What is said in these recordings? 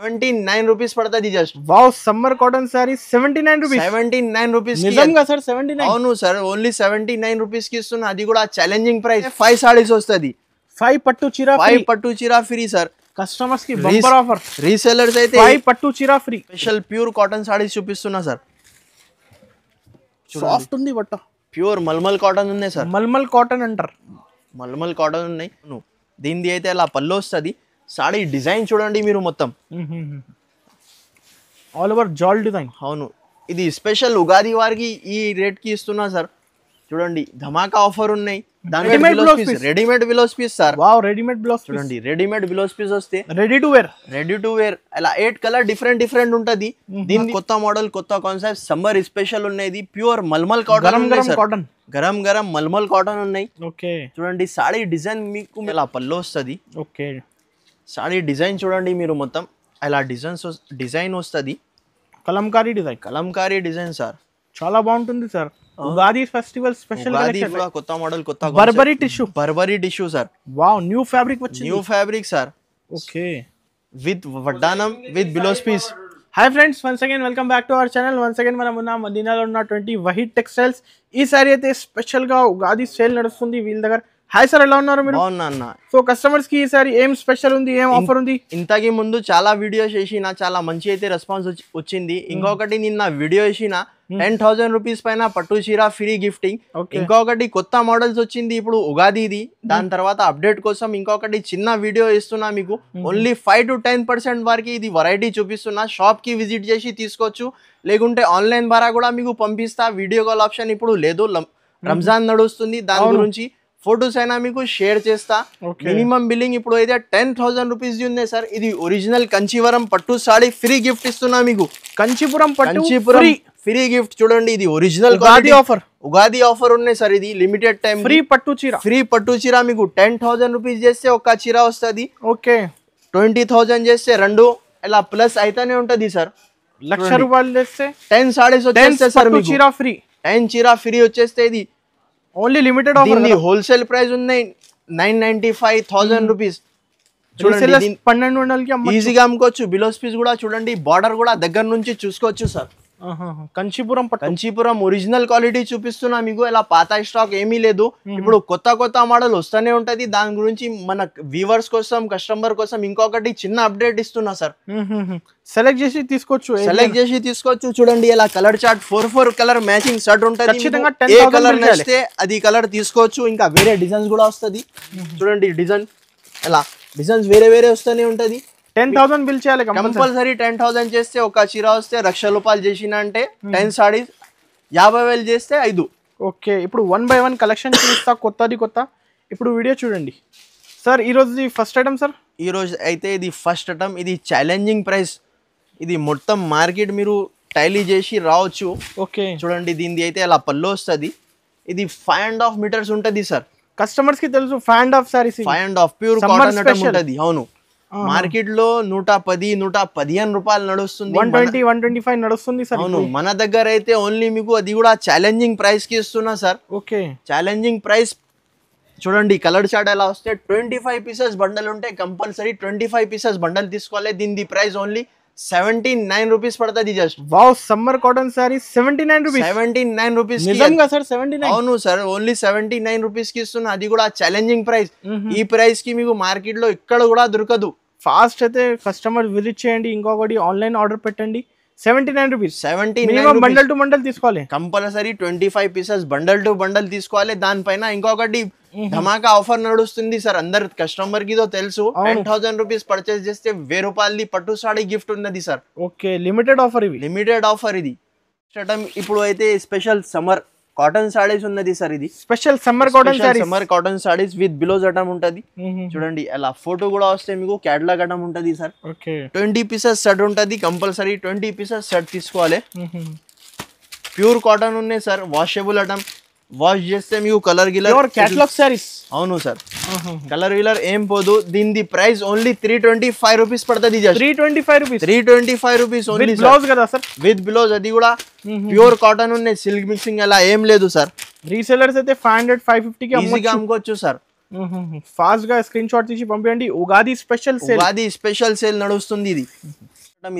79 rupees పడుతుంది just. Wow, summer cotton sorry 79 rupees. 79 rupees నిజంగా sir 79? అవును సార్, ఓన్లీ 79 రూపీస్ కి ఇస్తున్నా. అది కూడా ఛాలెంజింగ్ ప్రైస్. 5 సారీస్ వస్తుంది. 5 పట్టు చీర, 5 పట్టు చీర ఫ్రీ సార్. కస్టమర్స్ కి బంపర్ ఆఫర్. రీసెలర్స్ అయితే 5 పట్టు చీర free. Special pure cotton saris చూపిస్తున్నా సార్. సాఫ్ట్ ఉంది బట్ట. ప్యూర్ మల్మల్ కాటన్ ఉన్నాయి సార్. మల్మల్ కాటన్ అంటారు. మల్మల్ కాటన్ ఉన్నాయి. దీనిది అయితే అలా పళ్ళు వస్తుంది. సారీ డిజైన్ చూడండి మీరు మొత్తం ఆల్ ఓవర్ జాల్ డిజైన్. అవును, ఇది స్పెషల్ ఉగాది వారికి ఈ రేట్ కి ఇస్తున్నా సార్. చూడండి ధమాకా ఆఫర్ ఉన్నాయి. Readymade blouse piece sir. Wow, readymade blouse చూడండి, రెడీమేడ్ బ్లౌజ్ పీస్ వస్తే రెడీ టు వేర్ అలా 8 కలర్ డిఫరెంట్ ఉంటది. దీని కొత్త మోడల్, కొత్త కాన్సెప్ట్, సమ్మర్ స్పెషల్ ఉన్నాయి. ప్యూర్ మల్మల్ కాటన్, గరం మల్మల్ కాటన్ ఉన్నాయి. ఓకే, చూడండి సారీ డిజైన్ మీకు ఇలా పళ్ళు వస్తుంది. ఓకే, సారీ డిజైన్ చూడండి మీరు మొత్తం ఇలా డిజైన్ వస్తుంది. Kalamkari design sir. చాలా బాగుంటుంది sir. Ugadi festival special collection. కొత్త మోడల్, కొత్త Burberry tissue sir. Wow, new fabric sir. Okay, with వడ్డానం, with blouse piece. Hi friends, once again welcome back to our channel. Once again మనం ఉన్న మదీనాలో ఉన్నటువంటి వహీద్ టెక్స్టైల్స్. ఈ సారీ అయితే స్పెషల్ గా ఉగాది సేల్ నడుస్తుంది వీళ్ళ దగ్గర. హాయ్ సార్, ఎలా ఉన్నారు మీరు? బాగున్నా. సో కస్టమర్స్ కి ఈసారి ఏం స్పెషల్ ఉంది, ఏం ఆఫర్ ఉంది? ఇంతకి ముందు చాలా వీడియోస్ చేసిన, చాలా మంచి అయితే రెస్పాన్స్ వచ్చింది. ఇంకొకటి నిన్న వీడియో చేసిన 10,000 రూపీస్ పైన పట్టు చీర ఫ్రీ గిఫ్టింగ్. ఇంకొకటి కొత్త మోడల్స్ వచ్చింది ఇప్పుడు ఉగాదిది. దాని తర్వాత అప్డేట్ కోసం ఇంకొకటి చిన్న వీడియో ఇస్తున్నా మీకు. ఓన్లీ 5 to 10% వరకు ఇది వెరైటీ చూపిస్తున్నా. షాప్ కి విజిట్ చేసి తీసుకోవచ్చు, లేకుంటే ఆన్లైన్ ద్వారా కూడా మీకు పంపిస్తా. వీడియో కాల్ ఆప్షన్ ఇప్పుడు లేదు, రంజాన్ నడుస్తుంది. దాని గురించి ఫోటోస్ అయినా మీకు షేర్ చేస్తా. మినిమం బిల్లింగ్ ఇప్పుడు అయితే 10,000 రూపీస్ ఉంది సార్. ఇది ఒరిజినల్ కంచీవరం పట్టు సారీ ఫ్రీ గిఫ్ట్ ఇస్తున్నా మీకు. కంచీపురం ఫ్రీ గిఫ్ట్ చూడండి. ఇది ఒరిజినల్ ఉగాది ఆఫర్ ఉన్నాయి సార్. ఇది లిమిటెడ్ టైం. ఫ్రీ పట్టు చీర మీకు 10,000 రూపీస్ చేస్తే ఒక చీర వస్తుంది. ఓకే, 20,000 చేస్తే 2 ఇలా ప్లస్ అయితేనే ఉంటది సార్. ₹1,00,000 చేస్తే 10 సారీస్ వచ్చేస్తే సార్ మీకు చీర ఫ్రీ. 10 చీర ఫ్రీ వచ్చేస్తే ఇది ఓన్లీ లిమిటెడ్ ఆఫర్. దీని హోల్సేల్ ప్రైస్ ఉన్నాయి 995,000 రూపీస్. చూడండి 1200 కి ఈజీగా అమ్ముకోవచ్చు. బిలోస్ పీస్ కూడా చూడండి, బార్డర్ కూడా దగ్గర నుంచి చూసుకోవచ్చు సార్. కంచీపురం ఒరిజినల్ క్వాలిటీ చూపిస్తున్నా మీకు. ఇలా పాత స్టాక్ ఏమీ లేదు. ఇప్పుడు కొత్త మోడల్ వస్తూనే ఉంటది. దాని గురించి మన వ్యూవర్స్ కోసం, కస్టమర్ కోసం ఇంకొకటి చిన్న అప్డేట్ ఇస్తున్నా సార్. సెలెక్ట్ చేసి తీసుకోవచ్చు. చూడండి ఇలా colour chart 4 colour matching shirt ఉంటది. ఏ కలర్ నచ్చితే అది కలర్ తీసుకోవచ్చు. ఇంకా వేరే డిజైన్స్ కూడా వస్తది. చూడండి డిజైన్స్ వేరే వస్తూనే ఉంటది. 10,000 బిల్ చేయాలి కంపల్సరీ. 10,000 చేస్తే ఒక చీర వస్తే ₹1,00,000 చేసిన అంటే 10 సారీస్ 50,000 చేస్తే 5. ఓకే, ఇప్పుడు 1 by 1 కలెక్షన్ చూస్తా. కొత్త ఇప్పుడు వీడియో చూడండి సార్. ఈ రోజు ఫస్ట్ ఐటమ్ సార్. ఈ రోజు అయితే ఇది ఫస్ట్ ఐటమ్. ఇది ఛాలెంజింగ్ ప్రైస్. ఇది మొత్తం మార్కెట్ మీరు టైలీ చేసి రావచ్చు. ఓకే, చూడండి దీనిది అయితే అలా పళ్ళు వస్తుంది. ఇది 5.5 మీటర్స్ ఉంటది సార్. కస్టమర్స్ కి తెలుసు 5.5 సారీస్. 5.5 ప్యూర్ కాటన్ ఐటమ్ ఉంటది. అవును, మార్కెట్ లో 110, 115 రూపాయలు నడుస్తుంది. 120-125 నడుస్తుంది సార్. అవును, మన దగ్గర అయితే ఓన్లీ మీకు అది కూడా ఛాలెంజింగ్ ప్రైస్ కి ఇస్తున్నా సార్. Okay, challenging price. చూడండి కలర్ చార్ట్ ఎలా వస్తే 25 పీసెస్ బండల్ ఉంటే కంపల్సరీ 25 పీసెస్ బండల్ తీసుకోవాలి. దీని ప్రైస్ ఓన్లీ 79 రూపీస్ పడుతుంది just. Wow, summer cotton sorry 79 rupees. 79 rupees. నిజంగా సార్ 79? అవును సార్, ఓన్లీ 79 రూపీస్ కి ఇస్తున్నా. అది కూడా ఛాలెంజింగ్ ప్రైస్. ఈ ప్రైస్ కి మీకు మార్కెట్ లో ఇక్కడ కూడా దొరకదు. ఫాస్ట్ అయితే కస్టమర్ విజిట్ చేయండి. ఇంకొకటి ఆన్లైన్ ఆర్డర్ పెట్టండి. 79 రూపీస్. 79 బండల్ టు బండల్ తీసుకోవాలి. Compulsory 25 pieces bundle to bundle తీసుకోవాలి. దానిపైన ఇంకొకటి ధమాకా ఆఫర్ నడుస్తుంది సార్. అందరు కస్టమర్ కి తెలుసు. 10,000 రూపీస్ పర్చేస్ చేస్తే ₹1,000 పట్టు సారీ గిఫ్ట్ ఉన్నది సార్. ఓకే, లిమిటెడ్ ఆఫర్ ఇది. ఇప్పుడు అయితే స్పెషల్ సమ్మర్ కాటన్ సారీస్ ఉన్నది సార్. ఇది special summer cotton saris with బిలోస్ item ఉంటది. చూడండి అలా ఫోటో కూడా వస్తే మీకు క్యాటలాగ్ ఐటమ్ ఉంటది సార్. 20 పీసెస్ సెట్ ఉంటది. కంపల్సరీ 20 పీసెస్ సెట్ తీసుకోవాలి. ప్యూర్ కాటన్ ఉన్నాయి సార్. Washable item. వాష్ చేస్తే మీకు కలర్ గిలర్ క్యాటలాగ్ సారీస్. అవును సార్, కలర్ గిలర్ ఏం పోదు. దీని ప్రైస్ ఓన్లీ 325 రూపీస్ పడుతుంది. 325 రూపీస్ ఓన్లీ. బ్లౌజ్ కదా సార్, విత్ బ్లౌజ్. అది కూడా ప్యూర్ కాటన్ ఉన్నాయి. సిల్క్ మిక్సింగ్ అలా ఏం లేదు సార్. రీసెలర్స్ అయితే 500-550 కి అమ్ముకోవచ్చు సార్. ఫాస్ట్ గా స్క్రీన్ షాట్ తీసి పంపించండి. ఉగాది స్పెషల్ సేల్ నడుస్తుంది. ఇది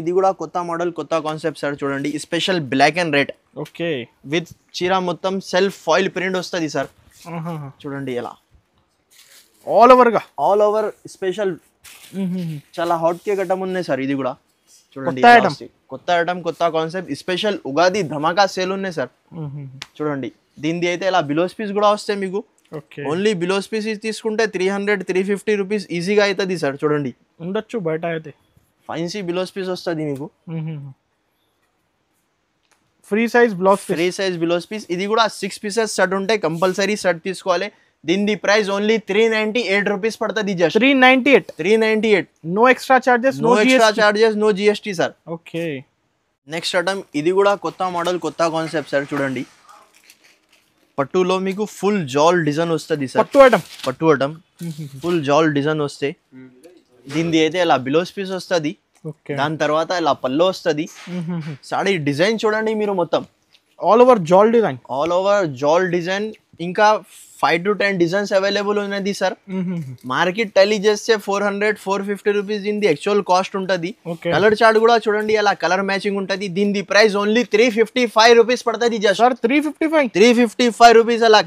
ఇది కూడా కొత్త మోడల్ కొత్త కాన్సెప్ట్ సార్. చూడండి special black and red okay with చీర మొత్తం సెల్ఫ్ ఫాయిల్ ప్రింట్ వస్తుంది సార్. చూడండి ఎలా ఆల్ ఓవర్ స్పెషల్ చాలా హాట్ కేక్ ఐటమ్ ఉన్నాయి సార్. ఇది కూడా చూడండి కొత్త ఐటమ్ కొత్త కాన్సెప్ట్ స్పెషల్ ఉగాది ధమాకా సేల్ ఉన్నాయి సార్. చూడండి దీనిది అయితే ఇలా బిలోస్ పీస్ కూడా వస్తాయి మీకు. ఓన్లీ బిలోస్ పీస్ తీసుకుంటే 300-350 రూపీస్ ఈజీగా అవుతుంది సార్. చూడండి ఉండొచ్చు బయట అయితే ఫైన్సీ బిలోస్ పీస్ వస్తుంది మీకు. Free size blouse piece. ఇది కూడా 6 పీసెస్ సెట్ ఉంటాయి, కంపల్సరీ సెట్ తీసుకోవాలి. దీని ప్రైస్ ఓన్లీ 398 రూపీస్ పడుతుంది. Just 398. No extra charges, no GST sir. Okay next item ఇది కూడా కొత్త మోడల్ కొత్త కాన్సెప్ట్ సార్. చూడండి పట్టులో మీకు ఫుల్ జాల్ డిజైన్ వస్తుంది సార్. పట్టు ఐటమ్ ఫుల్ జాల్ డిజైన్ వస్తే దీనిది అయితే ఇలా బిలోస్ పీస్ వస్తుంది. దాని తర్వాత ఇలా పల్లో వస్తుంది. సాడీ డిజైన్ చూడండి మీరు మొత్తం ఆల్ ఓవర్ జాల్ డిజైన్. ఇంకా 5 to 10 డిజైన్స్ అవైలబుల్ ఉన్నది సార్. మార్కెట్ టెలీ చేస్తే 400-450 రూపీస్ దీని యాక్చువల్ కాస్ట్ ఉంటుంది. కలర్ చార్ట్ కూడా చూడండి అలా కలర్ మ్యాచింగ్ ఉంటుంది. దీని ప్రైస్ ఓన్లీ 355 రూపీస్ పడుతుంది. Just 355 rupees. అలా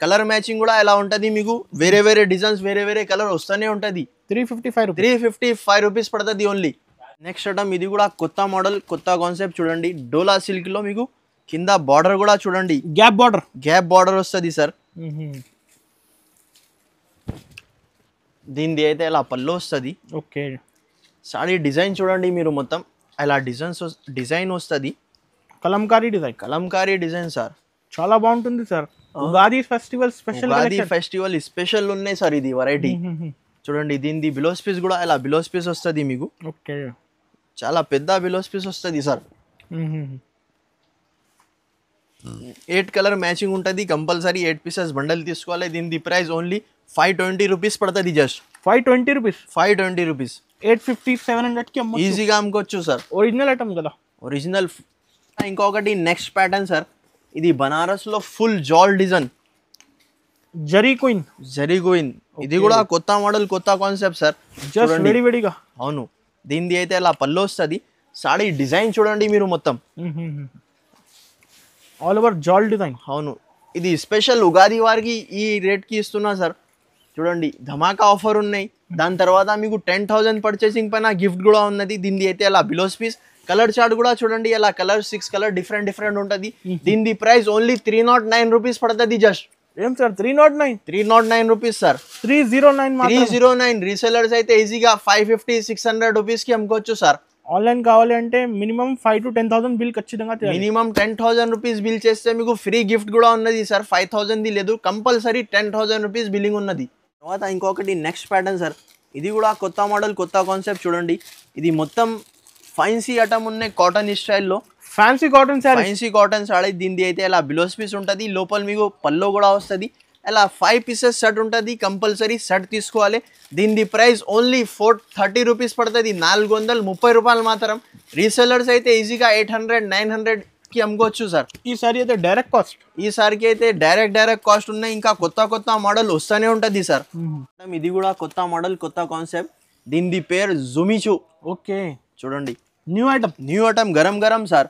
కలర్ మ్యాచింగ్ కూడా ఎలా ఉంటుంది మీకు. వేరే డిజైన్స్ వేరే కలర్ వస్తూనే ఉంటుంది. 355 రూపీస్ పడుతుంది ఓన్లీ. నెక్స్ట్ ఐటమ్ ఇది కూడా కొత్త మోడల్ కొత్త కాన్సెప్ట్. చూడండి డోలా సిల్క్ లో మీకు కింద బార్డర్ కూడా చూడండి గ్యాప్ బార్డర్ వస్తుంది సార్. దీనిది అయితే ఇలా పళ్ళు వస్తుంది. ఓకే సారీ డిజైన్ చూడండి మీరు మొత్తం ఇలా డిజైన్ వస్తుంది. Kalamkari design sir. చాలా బాగుంటుంది సార్. ఉగాది ఫెస్టివల్ స్పెషల్ ఉన్నాయి సార్. ఇది వెరైటీ చూడండి. దీనిది బిలోస్ పీస్ కూడా ఇలా బిలోస్ పీస్ వస్తుంది మీకు. ఓకే చాలా పెద్ద బిలోస్ పీస్ వస్తుంది సార్. 8 కలర్ మ్యాచింగ్ ఉంటుంది. కంపల్సరీ 8 పీసెస్ బండల్ తీసుకోవాలి. దీని ప్రైస్ ఓన్లీ 520 రూపీస్ పడుతుంది. జస్ట్ 520 రూపీస్ 850-700 కి ఈజీగా అమ్ముకోవచ్చు సార్. ఒరిజినల్ ఐటమ్ కదా. ఒరిజినల్. ఇంకొకటి నెక్స్ట్ ప్యాటర్న్ సార్. ఇది బనారస్ లో ఫుల్ జాల్ డిజైన్ జరీ క్వీన్. ఇది కూడా కొత్త మోడల్ కొత్త కాన్సెప్ట్ సార్. వేడిగా అవును. దీనిది అయితే అలా పళ్ళు వస్తుంది. సాడీ డిజైన్ చూడండి మీరు మొత్తం ఆల్ ఓవర్ జాల్ డిజైన్. అవును. ఇది స్పెషల్ ఉగాది వారికి ఈ రేట్ కి ఇస్తున్నా సార్. చూడండి ధమాకా ఆఫర్ ఉన్నాయి. దాని తర్వాత మీకు 10,000 పర్చేసింగ్ పైన గిఫ్ట్ కూడా ఉన్నది. దీనిది అయితే అలా బిలోస్ పీస్. కలర్ చార్ట్ కూడా చూడండి అలా కలర్ 6 కలర్ డిఫరెంట్ ఉంటుంది. దీని ప్రైస్ ఓన్లీ 309 రూపీస్ పడుతుంది. జస్ట్ ఏం సార్ 309 రూపీస్ సార్. 309 రీసెలర్స్ అయితే ఈజీగా 550-600 రూపీస్ కి అమ్ముకోవచ్చు సార్. ఆన్లైన్ కావాలి అంటే మినిమం 5,000 to 10,000 బిల్ ఖచ్చితంగా మినిమం 10,000 రూపీస్ బిల్ చేస్తే మీకు ఫ్రీ గిఫ్ట్ కూడా ఉన్నది సార్. 5,000 లేదు, కంపల్సరీ 10,000 రూపీస్ బిల్లింగ్ ఉన్నది. తర్వాత ఇంకొకటి నెక్స్ట్ ప్యాటర్న్ సార్. ఇది కూడా కొత్త మోడల్ కొత్త కాన్సెప్ట్. చూడండి ఇది మొత్తం ఫైన్సీ ఐటమ్ ఉన్నాయి కాటన్ స్టైల్లో. Fancy cotton sorry. దీనిది అయితే ఇలా బిలోస్ పీస్ ఉంటుంది. లోపల మీకు పల్లో కూడా వస్తుంది. అలా 5 పీసెస్ సెట్ ఉంటుంది. కంపల్సరీ సెట్ తీసుకోవాలి. దీని ప్రైస్ ఓన్లీ 430 రూపీస్ పడుతుంది. 430 రూపాయలు మాత్రం. రీసెలర్స్ అయితే ఈజీగా 800-900 కి అమ్ముకోవచ్చు సార్. ఈసారికి అయితే డైరెక్ట్ కాస్ట్ ఉన్నాయి. ఇంకా కొత్త మోడల్ వస్తూనే ఉంటుంది సార్. ఇది కూడా కొత్త మోడల్ కొత్త కాన్సెప్ట్. దీని పేరు జుమిచు. ఓకే చూడండి న్యూ ఐటమ్ గరం సార్.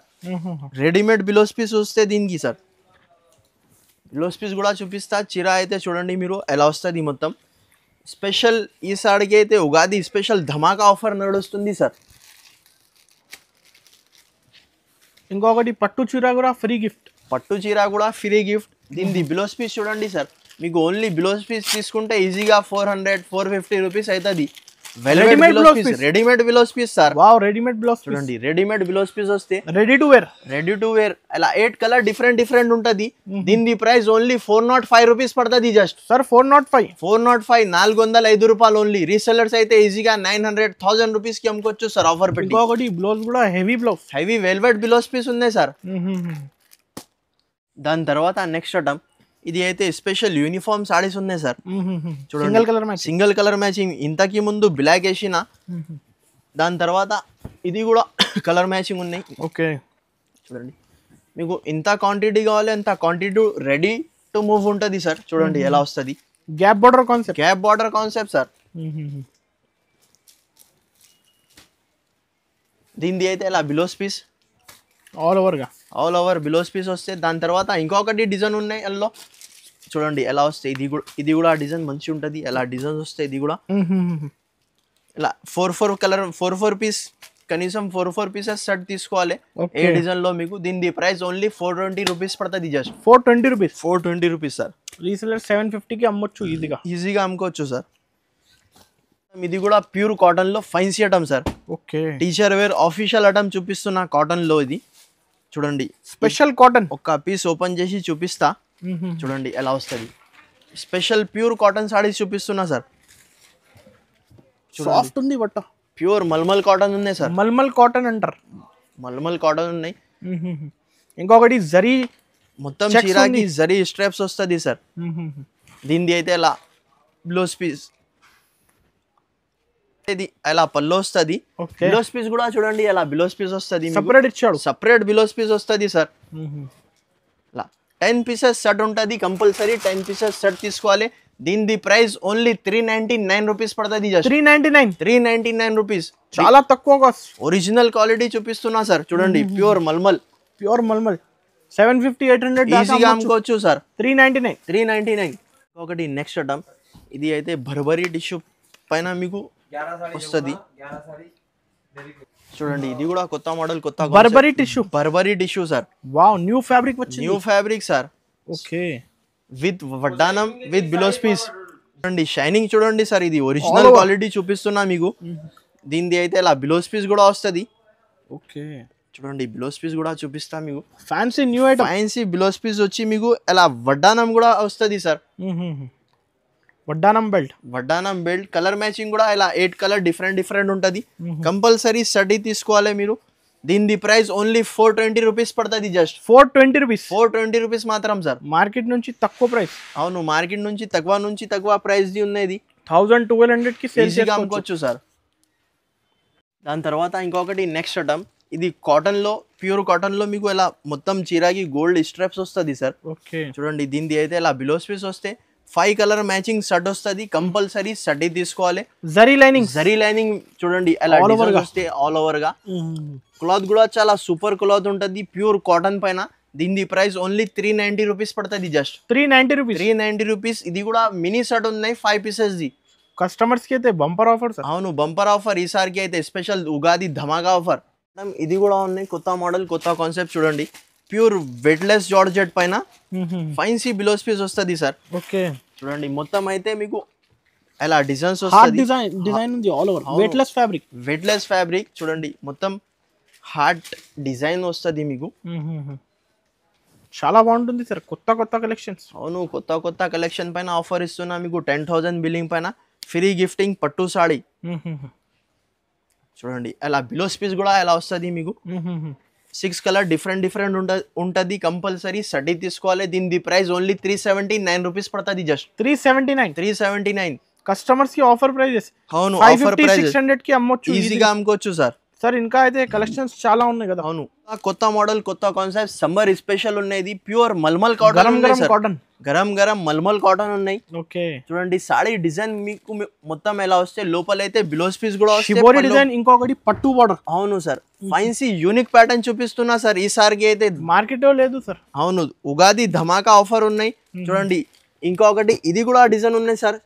రెడీమేడ్ బిలోస్ పీస్ వస్తే దీనికి సార్. బిలోస్ పీస్ కూడా చూపిస్తా. చీర అయితే చూడండి మీరు ఎలా వస్తుంది మొత్తం స్పెషల్. ఈ సాడికి అయితే ఉగాది స్పెషల్ ధమాకా ఆఫర్ నడుస్తుంది సార్. ఇంకొకటి పట్టు చీర కూడా ఫ్రీ గిఫ్ట్. దీని బిలోస్ పీస్ చూడండి సార్. మీకు ఓన్లీ బిలోస్ పీస్ తీసుకుంటే ఈజీగా 400-450 రూపీస్ అవుతుంది. Readymade blouse piece sir. చూడండి రెడీమేడ్ బిలోస్ పీస్ వస్తే రెడీ టు వేర్ అలా 8 కలర్ డిఫరెంట్ ఉంటుంది. దీని ప్రైస్ ఓన్లీ 405 రూపీస్ పడుతుంది. జస్ట్ సార్ 405 405 రూపాయలు ఓన్లీ. రీసెలర్స్ అయితే ఈజీగా 900-1000 రూపీస్ కి అమ్ముకోవచ్చు సార్ ఆఫర్ పెట్టి. ఇంకొకటి బ్లౌజ్ కూడా హెవీ వెల్వెట్ బిలోస్ పీస్ ఉన్నాయి సార్. దాని తర్వాత నెక్స్ట్ ఐటమ్. ఇది అయితే స్పెషల్ యూనిఫామ్ సారీస్ ఉన్నాయి సార్. చూడండి సింగిల్ కలర్ మ్యాచింగ్. ఇంతకి ముందు బ్లాక్ వేసిన దాని తర్వాత ఇది కూడా కలర్ మ్యాచింగ్ ఉన్నాయి. ఓకే చూడండి మీకు ఇంత క్వాంటిటీ కావాలి అంత క్వాంటిటీ రెడీ టు మూవ్ ఉంటుంది సార్. చూడండి ఎలా వస్తుంది. Gap border concept sir. దీనిది అయితే ఇలా బిలోస్ పీస్, ఆల్ ఓవర్గా ఆల్ ఓవర్ బిలోస్ పీస్ వస్తే. దాని తర్వాత ఇంకొకటి డిజైన్ ఉన్నాయి అందులో చూడండి ఎలా వస్తాయి. ఇది కూడా డిజైన్ మంచిగా ఉంటుంది. ఎలా డిజైన్స్ వస్తాయి. ఇది కూడా ఇలా 4 పీస్ కనీసం 4 పీసెస్ సెట్ తీసుకోవాలి ఏ డిజైన్ లో మీకు. దీని ప్రైస్ ఓన్లీ 420 రూపీస్ పడుతుంది. Just 420 rupees. 420 rupees sir. Reseller 750కి అమ్మొచ్చు ఈజీగా అమ్ముకోవచ్చు సార్. ఇది కూడా ప్యూర్ కాటన్ లో fancy item sir. Okay, teacher wear official item చూపిస్తున్నా కాటన్ లో. ఇది చూడండి స్పెషల్ కాటన్. ఒక పీస్ ఓపెన్ చేసి చూపిస్తా చూడండి ఎలా వస్తుంది. స్పెషల్ ప్యూర్ కాటన్ సారీస్ చూపిస్తున్నా సార్. సాఫ్ట్ ఉంది బట్ట. ప్యూర్ మల్మల్ కాటన్ ఉన్నాయి సార్. మల్మల్ కాటన్ అంటారు. మల్మల్ కాటన్ ఉన్నాయి. ఇంకొకటి జరీ మొత్తం చీరాకి జరీ స్ట్రాప్స్ వస్తుంది సార్. దీనిది అయితే ఎలా బ్లౌజ్ పీస్, ఇది ఎలా పళ్ళు వస్తుంది. బిలోస్ పీస్ కూడా చూడండి ఎలా బిలోస్ పీస్ వస్తుంది. సెపరేట్ ఇచ్చాడు. సెపరేట్ బిలోస్ పీస్ వస్తుంది సార్. ఇలా 10 పీసెస్ సెట్ ఉంటుంది. కంపల్సరీ 10 పీసెస్ సెట్ తీసుకోవాలి. దీని ప్రైస్ ఓన్లీ 399 రూపీస్ పడుతుంది. 399 రూపీస్, చాలా తక్కువ కాస్ట్. ఒరిజినల్ క్వాలిటీ చూపిస్తున్నా సార్. చూడండి ప్యూర్ మల్మల్. 750 800 ఈజీగా అమ్ముకోవచ్చు సార్. 399. ఒకటి నెక్స్ట్ ఐటమ్. ఇది అయితే బర్బరీ టిష్యూ పైన మీకు వస్తుంది చూడండి. ఇది కూడా కొత్త మోడల్, కొత్త Burberry tissue sir. Wow, new fabric వచ్చింది. New fabric sir. Okay, with వడ్డానం విత్ బిలోస్ పీస్. చూడండి షైనింగ్ చూడండి సార్. ఇది ఒరిజినల్ క్వాలిటీ చూపిస్తున్నా మీకు. దీనిది అయితే ఇలా బిలోస్ పీస్ కూడా వస్తుంది. ఓకే, చూడండి బిలోస్ పీస్ కూడా చూపిస్తా మీకు. Fancy new item. Fancy blouse piece వచ్చి మీకు ఇలా వడ్డానం కూడా వస్తుంది సార్. వడ్డానం బెల్ట్ కలర్ మ్యాచింగ్ కూడా ఇలా 8 కలర్ డిఫరెంట్ ఉంటుంది. కంపల్సరీ స్టడీ తీసుకోవాలి మీరు. దీని ప్రైస్ ఓన్లీ 420 రూపీస్ పడుతుంది. జస్ట్ 420 రూపీస్ మాత్రం సార్. మార్కెట్ నుంచి తక్కువ ప్రైస్. అవును, మార్కెట్ నుంచి తక్కువ ప్రైస్ ది ఉన్నది. 1200 కి ఈజీగా అమ్ముకోవచ్చు సార్. దాని తర్వాత ఇంకొకటి నెక్స్ట్ ఐటమ్. ఇది కాటన్ లో, ప్యూర్ కాటన్ లో మీకు ఇలా మొత్తం చీరాకి గోల్డ్ స్ట్రాప్స్ వస్తుంది సార్. ఓకే, చూడండి దీనిది అయితే ఇలా బిలోస్ పీస్ వస్తే 5 కలర్ మ్యాచింగ్ షర్ట్ వస్తుంది. కంపల్సరీ షర్ట్ తీసుకోవాలి. జరీ లైనింగ్ చూడండి అలా డిజైన్ వస్తే ఆల్ ఓవర్ గా. క్లాత్ కూడా చాలా సూపర్ క్లాత్ ఉంటుంది ప్యూర్ కాటన్ పైన. దీని ప్రైస్ ఓన్లీ 390 రూపీస్ పడుతుంది. Just 390 rupees. ఇది కూడా మినీ షర్ట్ ఉన్నాయి 5 పీసెస్ ది. కస్టమర్స్ కి అయితే బంపర్ ఆఫర్. అవును, బంపర్ ఆఫర్ ఈసారికి అయితే స్పెషల్ ఉగాది ధమాకా ఆఫర్. ఇది కూడా ఉన్నాయి కొత్త మోడల్, కొత్త కాన్సెప్ట్. చూడండి ప్యూర్ వెట్లెస్ జార్జెట్ పైన ఫైన్సీ బిలోస్ పీస్ వస్తుంది సార్. ఓకే, చూడండి మొత్తం అయితే మీకు ఎలా డిజైన్స్ వస్తుంది. డిజైన్ ఉంది ఆల్ ఓవర్. వెట్లెస్ ఫ్యాబ్రిక్ చూడండి మొత్తం హార్ట్ డిజైన్ వస్తుంది మీకు. చాలా బాగుంటుంది సార్. కొత్త కలెక్షన్స్. అవును, కొత్త కలెక్షన్ పైన ఆఫర్ ఇస్తున్నా మీకు. 10,000 బిల్లింగ్ పైన ఫ్రీ గిఫ్టింగ్ పట్టు సాడీ. చూడండి అలా బిలోస్ పీస్ కూడా ఎలా వస్తుంది మీకు. 6 కలర్ డిఫరెంట్ ఉంటుంది. కంపల్సరీ సర్టీ తీసుకోవాలి. దీని ప్రైస్ ఓన్లీ 379 రూపీస్ పడుతుంది. జస్ట్ 379. కస్టమర్స్ కి ఆఫర్ ప్రైజెస్. అవును, ఆఫర్ ప్రైస్ 600 కి అమ్మొచ్చు, ఈజీగా అమ్ముకోవచ్చు సార్. సార్ ఇంకా అయితే కలెక్షన్స్ చాలా ఉన్నాయి కదా. అవును, కొత్త మోడల్, కొత్త కాన్సెప్ట్. సమ్మర్ స్పెషల్ ఉన్నది ప్యూర్ మల్మల్ కాటన్. గరం మల్మల్ కాటన్ ఉన్నాయి. ఓకే, చూడండి సాడీ డిజైన్ మీకు మొత్తం ఎలా వస్తే లోపల అయితే బిలోస్ పీస్ కూడా షిబోరి డిజైన్. ఇంకొకటి పట్టు బార్డర్. అవును సార్, ఫైన్సీ యూనిక్ ప్యాటర్న్ చూపిస్తున్నా సార్. ఈసారికి అయితే మార్కెట్ లేదు సార్. అవును, ఉగాది ధమాకా ఆఫర్ ఉన్నాయి. చూడండి ఇంకొకటి ఇది కూడా డిజైన్ ఉన్నాయి సార్.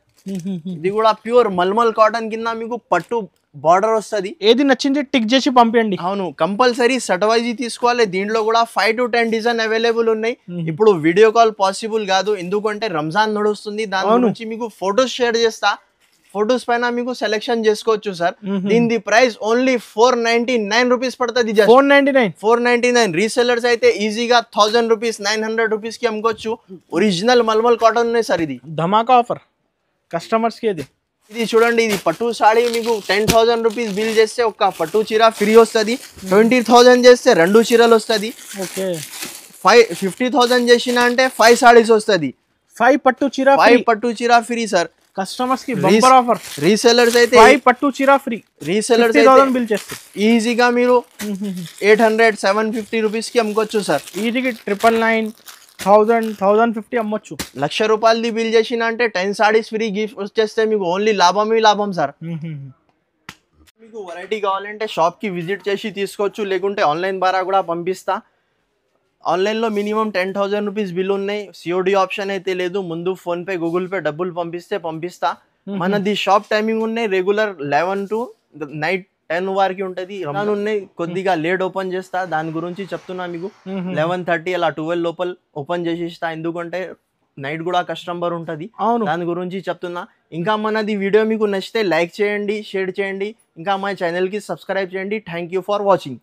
ఇది కూడా ప్యూర్ మల్మల్ కాటన్ కింద మీకు పట్టు బార్డర్ వస్తుంది. ఏది నచ్చింది టిక్ చేసి పంపించండి. అవును, కంపల్సరీ సెట్ వైజ్ తీసుకోవాలి. దీంట్లో కూడా 5 to 10 డిజైన్ అవైలబుల్ ఉన్నాయి. ఇప్పుడు వీడియో కాల్ పాసిబుల్ కాదు, ఎందుకంటే రంజాన్ నడుస్తుంది. దాని గురించి మీకు ఫొటోస్ షేర్ చేస్తా. ఫొటోస్ పైన మీకు సెలెక్షన్ చేసుకోవచ్చు సార్. దీని ప్రైస్ ఓన్లీ 499 రూపీస్ పడుతుంది. 499. రీసెల్లర్స్ అయితే ఈజీగా 1000 రూపీస్ 900 రూపీస్ కి అమ్ముకోవచ్చు. ఒరిజినల్ మల్మల్ కాటన్ ఉన్నాయి సార్. ఇది ధమాకా ఆఫర్ కస్టమర్స్ కి. ఇది చూడండి, ఇది పట్టు సాడీ మీకు 10,000 రూపీస్ బిల్ చేస్తే ఒక పట్టు చీర ఫ్రీ వస్తుంది. 20,000 చేస్తే 2 చీరలు వస్తుంది. ఓకే, 50,000 చేసిన అంటే 5 సాడీస్ వస్తుంది. 5 పట్టు చీర ఫ్రీ సార్. కస్టమర్స్ కి బంపర్ ఆఫర్. రీసెల్లర్స్ అయితే 5 పట్టు చీర ఫ్రీ. రీసెల్లర్స్ 50,000 బిల్ చేస్తే ఈజీగా మీరు 800 750 రూపీస్ కి అమ్ముకోవచ్చు సార్. ఈజీగా 999 1050 అమ్మొచ్చు. 1,00,000 రూపాయలది బిల్ చేసిన అంటే 10 సాడీస్ ఫ్రీ గిఫ్ట్ వచ్చేస్తే మీకు ఓన్లీ లాభం సార్. మీకు వెరైటీ కావాలంటే షాప్కి విజిట్ చేసి తీసుకోవచ్చు, లేకుంటే ఆన్లైన్ ద్వారా కూడా పంపిస్తా. ఆన్లైన్లో మినిమం 10,000 రూపీస్ బిల్ ఉన్నాయి. సిఓడి ఆప్షన్ అయితే లేదు. ముందు ఫోన్పే గూగుల్ పే డబ్బులు పంపిస్తా. మనది షాప్ టైమింగ్ ఉన్నాయి రెగ్యులర్ 11 to నైట్ 10 వరకు ఉంటుంది. రంజాన్ ఉన్నాయి, కొద్దిగా లేట్ ఓపెన్ చేస్తా, దాని గురించి చెప్తున్నా మీకు. 11:30 అలా 12 లోపల ఓపెన్ చేసిస్తా, ఎందుకంటే నైట్ కూడా కస్టమర్ ఉంటుంది, దాని గురించి చెప్తున్నా. ఇంకా మనది వీడియో మీకు నచ్చితే లైక్ చేయండి, షేర్ చేయండి, ఇంకా మా ఛానల్కి సబ్స్క్రైబ్ చేయండి. Thank you for watching.